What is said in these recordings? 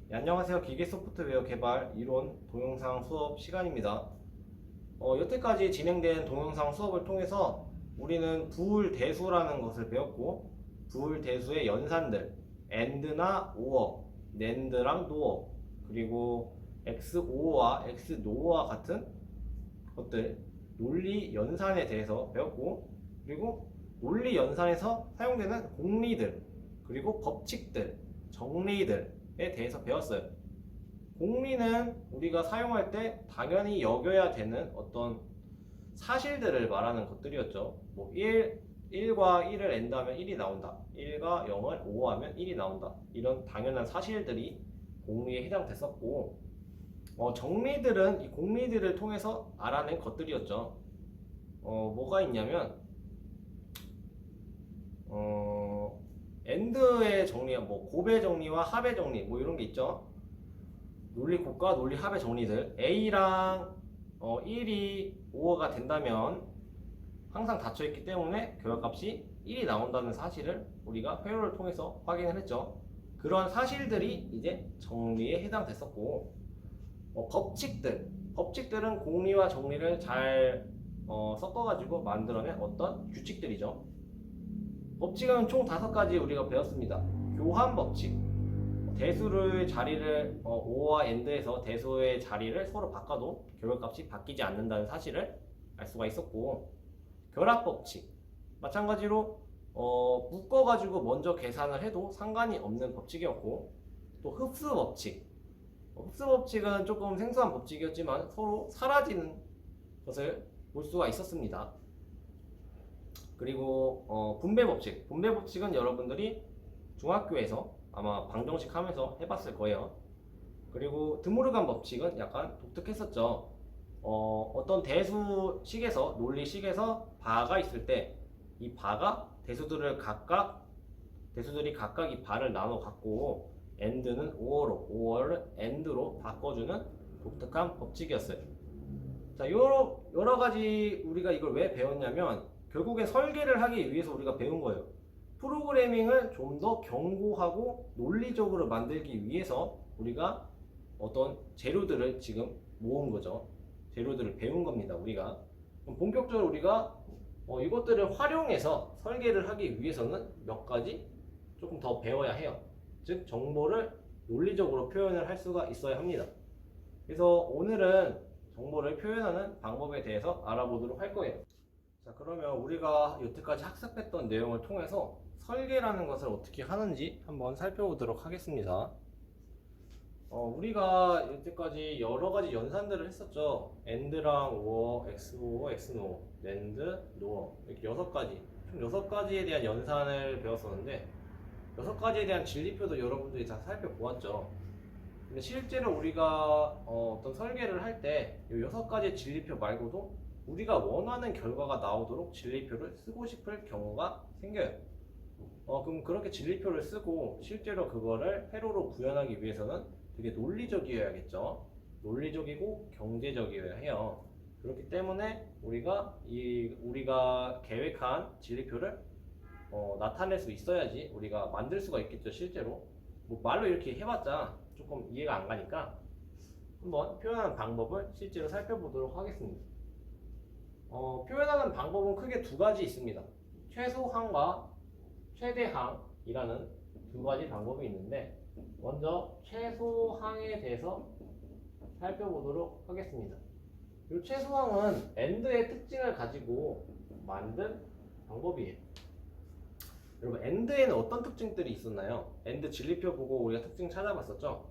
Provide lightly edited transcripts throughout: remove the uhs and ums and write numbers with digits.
네, 안녕하세요. 기계 소프트웨어 개발 이론 동영상 수업 시간입니다. 여태까지 진행된 동영상 수업을 통해서 우리는 부울대수라는 것을 배웠고, 부울대수의 연산들, AND나 OR, NAND랑 NOR, 그리고 XOR와 XNOR와 같은 것들, 논리 연산에 대해서 배웠고, 그리고 논리 연산에서 사용되는 공리들, 그리고 법칙들, 정리들에 대해서 배웠어요. 공리는 우리가 사용할 때 당연히 여겨야 되는 어떤 사실들을 말하는 것들이었죠. 뭐 1과 1을 AND하면 1이 나온다. 1과 0을 OR하면 1이 나온다. 이런 당연한 사실들이 공리에 해당됐었고, 정리들은 이 공리들을 통해서 알아낸 것들이었죠. 뭐가 있냐면, AND의 정리, 뭐 곱의 정리와 합의 정리, 뭐 이런 게 있죠. 논리 곱과 논리 합의 정리들. A랑 1이 5가 된다면 항상 닫혀있기 때문에 결합값이 1이 나온다는 사실을 우리가 회로를 통해서 확인을 했죠. 그런 사실들이 이제 정리에 해당됐었고, 법칙들은 공리와 정리를 잘 섞어가지고 만들어낸 어떤 규칙들이죠. 법칙은 총 5가지 우리가 배웠습니다. 교환 법칙, 대수의 자리를 O와 AND에서 대수의 자리를 서로 바꿔도 결과값이 바뀌지 않는다는 사실을 알 수가 있었고, 결합 법칙, 마찬가지로 묶어가지고 먼저 계산을 해도 상관이 없는 법칙이었고, 또 흡수 법칙, 흡수 법칙은 조금 생소한 법칙이었지만 서로 사라지는 것을 볼 수가 있었습니다. 그리고 분배 법칙은 여러분들이 중학교에서 아마 방정식 하면서 해봤을 거예요. 그리고 드모르간 법칙은 약간 독특했었죠. 어떤 대수식에서, 논리식에서 바가 있을 때 이 바가 대수들이 각각 이 바를 나눠 갖고 AND는 OR로, OR을 AND로 바꿔주는 독특한 법칙이었어요. 자, 여러 가지 우리가 이걸 왜 배웠냐면 결국엔 설계를 하기 위해서 우리가 배운 거예요. 프로그래밍을 좀 더 견고하고 논리적으로 만들기 위해서 우리가 어떤 재료들을 지금 모은 거죠. 재료들을 배운 겁니다. 우리가 그럼 본격적으로 우리가 이것들을 활용해서 설계를 하기 위해서는 몇 가지 조금 더 배워야 해요. 즉 정보를 논리적으로 표현을 할 수가 있어야 합니다. 그래서 오늘은 정보를 표현하는 방법에 대해서 알아보도록 할 거예요. 자, 그러면 우리가 여태까지 학습했던 내용을 통해서 설계라는 것을 어떻게 하는지 한번 살펴보도록 하겠습니다. 우리가 여태까지 여러 가지 연산들을 했었죠. AND랑 OR, XOR, XNOR, NAND, NOR 이렇게 6가지, 총 6가지에 대한 연산을 배웠었는데 6가지에 대한 진리표도 여러분들이 다 살펴보았죠. 근데 실제로 우리가 어떤 설계를 할 때 이 6가지 진리표 말고도 우리가 원하는 결과가 나오도록 진리표를 쓰고 싶을 경우가 생겨요. 그럼 그렇게 진리표를 쓰고 실제로 그거를 회로로 구현하기 위해서는 되게 논리적이어야겠죠. 논리적이고 경제적이어야 해요. 그렇기 때문에 우리가 계획한 진리표를 나타낼 수 있어야지 우리가 만들 수가 있겠죠. 실제로 뭐 말로 이렇게 해봤자 조금 이해가 안 가니까 한번 표현하는 방법을 실제로 살펴보도록 하겠습니다. 표현하는 방법은 크게 2가지 있습니다. 최소항과 최대항이라는 2가지 방법이 있는데 먼저 최소항에 대해서 살펴보도록 하겠습니다. 이 최소항은 AND의 특징을 가지고 만든 방법이에요. 여러분, AND에는 어떤 특징들이 있었나요? AND 진리표 보고 우리가 특징 찾아봤었죠?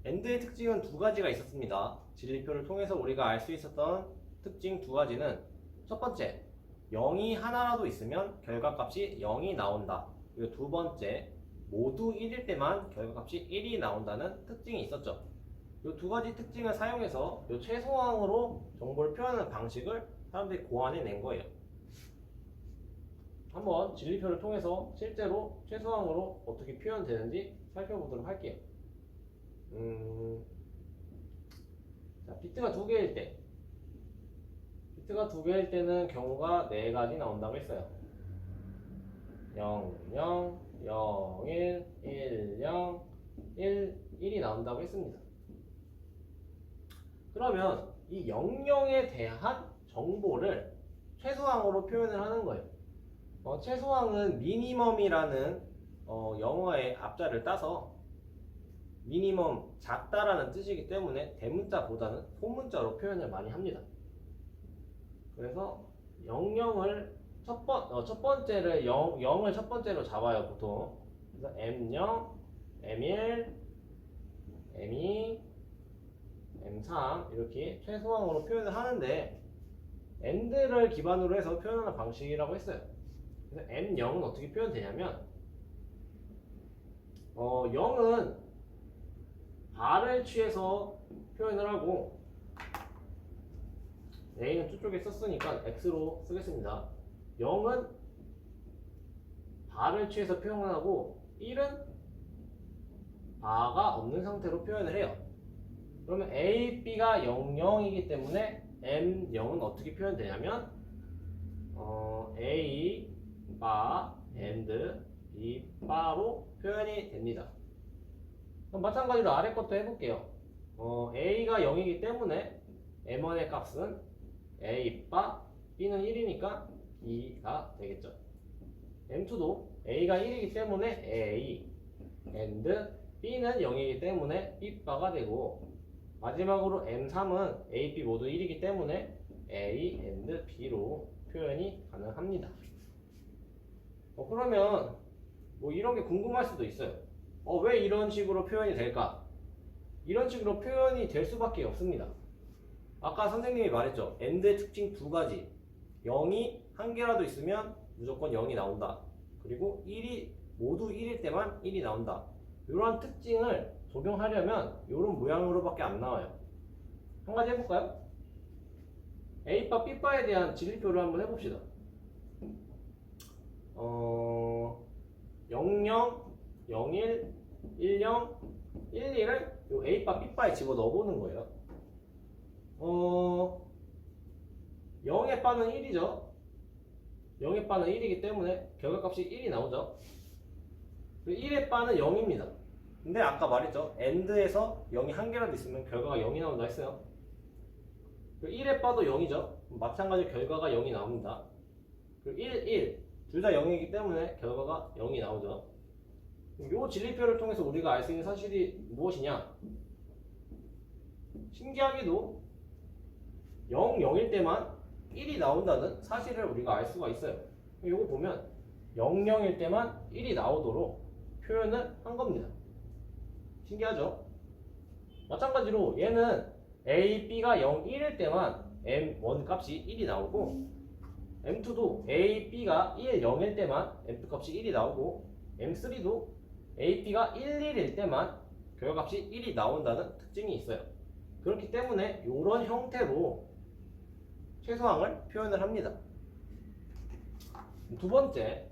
AND의 특징은 2가지가 있었습니다. 진리표를 통해서 우리가 알 수 있었던 특징 2가지는 첫 번째, 0이 하나라도 있으면 결과값이 0이 나온다. 그리고 2번째, 모두 1일 때만 결과값이 1이 나온다는 특징이 있었죠. 이 2가지 특징을 사용해서 이 최소항으로 정보를 표현하는 방식을 사람들이 고안해낸 거예요. 한번 진리표를 통해서 실제로 최소항으로 어떻게 표현되는지 살펴보도록 할게요. 자, 비트가 2개일 때는 경우가 4가지 나온다고 했어요. 0, 0, 0, 1, 1, 0, 1, 1이 나온다고 했습니다. 그러면 이 00에 대한 정보를 최소항으로 표현을 하는 거예요. 최소항은 미니멈이라는 영어의 앞자를 따서 미니멈 작다라는 뜻이기 때문에 대문자보다는 소문자로 표현을 많이 합니다. 그래서 00을 첫 번째를 0을 첫 번째로 잡아요, 보통. 그래서 M0, M1, M2, M3 이렇게 최소항으로 표현을 하는데 AND를 기반으로 해서 표현하는 방식이라고 했어요. 그래서 M0은 어떻게 표현되냐면 0은 발을 취해서 표현을 하고 A는 저쪽에 썼으니까 X로 쓰겠습니다. 0은 발을 취해서 표현을 하고 1은 바가 없는 상태로 표현을 해요. 그러면 A, B가 0, 0이기 때문에 M0은 어떻게 표현되냐면 A, 바, and, B, 바로 표현이 됩니다. 그럼 마찬가지로 아래 것도 해볼게요. A가 0이기 때문에 M1의 값은 A, 바, B는 1이니까 2가 되겠죠. M2도 A가 1이기 때문에 A, and, B는 0이기 때문에 B, 바가 되고 마지막으로 M3은 A, B 모두 1이기 때문에 A, and, B로 표현이 가능합니다. 그러면 뭐 이런 게 궁금할 수도 있어요. 왜 이런 식으로 표현이 될까? 이런 식으로 표현이 될 수밖에 없습니다. 아까 선생님이 말했죠. AND의 특징 두 가지. 0이 한 개라도 있으면 무조건 0이 나온다. 그리고 1이 모두 1일 때만 1이 나온다. 이런 특징을 적용하려면 이런 모양으로밖에 안 나와요. 한 가지 해볼까요? A바, B바에 대한 진리표를 한번 해봅시다. 00, 01, 10, 11을 요 A바, B바에 집어 넣어보는 거예요. 0의 바는 1이죠. 0의 바는 1이기 때문에 결과값이 1이 나오죠. 1의 바는 0입니다. 근데 아까 말했죠. AND에서 0이 한 개라도 있으면 결과가 0이 나온다 했어요. 1의 바도 0이죠. 마찬가지로 결과가 0이 나옵니다. 그리고 1, 1. 둘 다 0이기 때문에 결과가 0이 나오죠. 이 진리표를 통해서 우리가 알 수 있는 사실이 무엇이냐? 신기하게도 0, 0일 때만 1이 나온다는 사실을 우리가 알 수가 있어요. 이거 보면 0, 0일 때만 1이 나오도록 표현을 한 겁니다. 신기하죠? 마찬가지로 얘는 A, B가 0, 1일 때만 M1 값이 1이 나오고 M2도 A, B가 1, 0일 때만 M2 값이 1이 나오고 M3도 A, B가 1, 1일 때만 결과값이 1이 나온다는 특징이 있어요. 그렇기 때문에 이런 형태로 최소항을 표현을 합니다. 두 번째,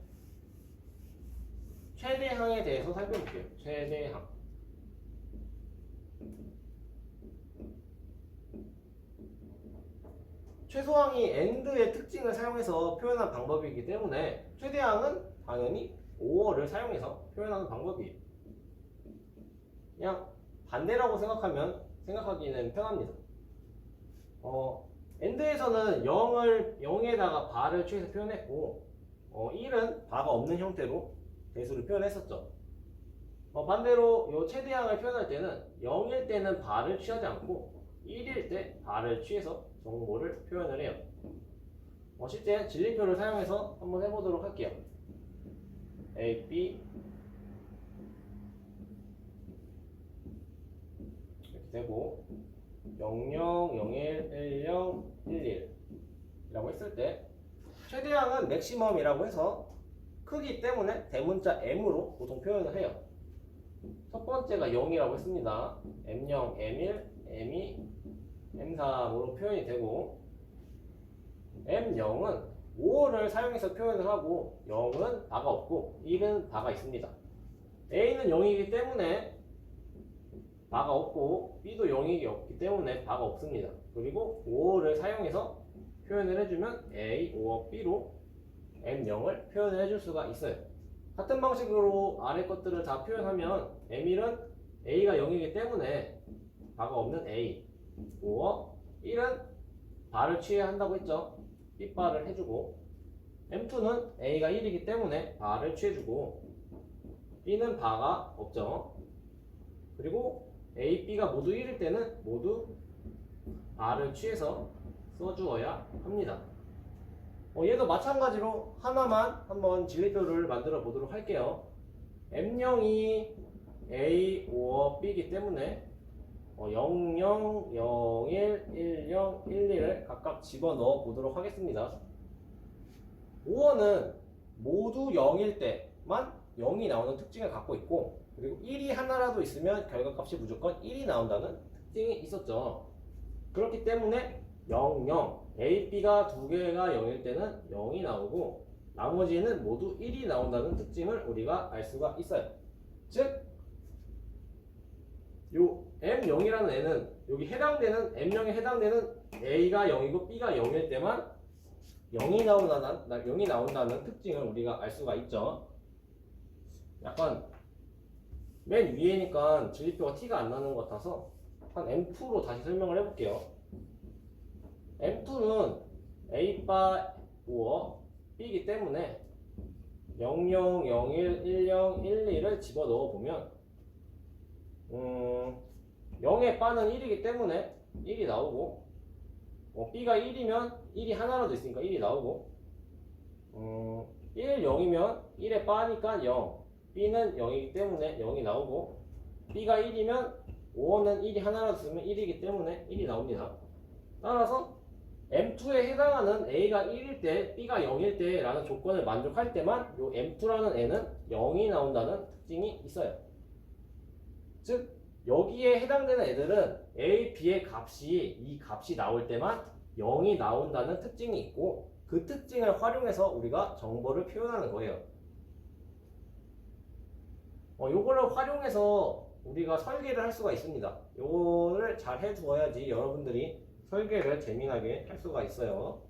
최대항에 대해서 살펴볼게요. 최대항. 최소항이 AND의 특징을 사용해서 표현한 방법이기 때문에 최대항은 당연히 OR을 사용해서 표현하는 방법이에요. 그냥 반대라고 생각하기는 편합니다. AND에서는 0에다가 바를 취해서 표현했고 1은 바가 없는 형태로 대수를 표현했었죠. 반대로 이 최대항을 표현할 때는 0일 때는 바를 취하지 않고 1일 때 바를 취해서 정보를 표현을 해요. 실제 진리표를 사용해서 한번 해보도록 할게요. A, B 이렇게 되고 00, 01, 10, 11 이라고 했을 때 최대항은 맥시멈이라고 해서 크기 때문에 대문자 M으로 보통 표현을 해요. 첫 번째가 0이라고 했습니다. M0, M1, M2, M3으로 표현이 되고 M0은 5를 사용해서 표현을 하고 0은 바가 없고 1은 바가 있습니다. A는 0이기 때문에 바가 없고 B도 0이기 때문에 바가 없습니다. 그리고 5를 사용해서 표현을 해주면 A, 5억 B로 M0을 표현을 해줄 수가 있어요. 같은 방식으로 아래 것들을 다 표현하면 M1은 A가 0이기 때문에 바가 없는 A or 1은 바를 취해야 한다고 했죠. B바를 해주고 M2는 A가 1이기 때문에 바를 취해주고 B는 바가 없죠. 그리고 A, B가 모두 1일 때는 모두 바를 취해서 써주어야 합니다. 얘도 마찬가지로 하나만 한번 진리표를 만들어 보도록 할게요. M0이 A or B이기 때문에 00, 01, 10, 11을 각각 집어넣어 보도록 하겠습니다. 5원은 모두 0일 때만 0이 나오는 특징을 갖고 있고 그리고 1이 하나라도 있으면 결과값이 무조건 1이 나온다는 특징이 있었죠. 그렇기 때문에 0, 0, A, B가 두 개가 0일 때는 0이 나오고 나머지는 모두 1이 나온다는 특징을 우리가 알 수가 있어요. 즉, 요 M0이라는 애는 여기 해당되는 M0에 해당되는 A가 0이고 B가 0일 때만 0이 나온다는 특징을 우리가 알 수가 있죠. 약간 맨 위에니까 진리표가 티가 안 나는 것 같아서 한 M2로 다시 설명을 해볼게요. M2는 A바 or B이기 때문에 00, 01, 10, 12를 집어넣어 보면 0의 바는 1이기 때문에 1이 나오고 B가 1이면 1이 하나라도 있으니까 1이 나오고 1, 0이면 1의 바니까 0 B는 0이기 때문에 0이 나오고 B가 1이면 5는 1이 하나라도 있으면 1이기 때문에 1이 나옵니다. 따라서 M2에 해당하는 A가 1일 때 B가 0일 때 라는 조건을 만족할 때만 요 M2라는 애는 0이 나온다는 특징이 있어요. 즉 여기에 해당되는 애들은 A, B의 이 값이 나올 때만 0이 나온다는 특징이 있고 그 특징을 활용해서 우리가 정보를 표현하는 거예요. 요거를 활용해서 우리가 설계를 할 수가 있습니다. 요거를 잘 해두어야지 여러분들이 설계를 재미나게 할 수가 있어요.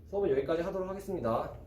수업은 여기까지 하도록 하겠습니다.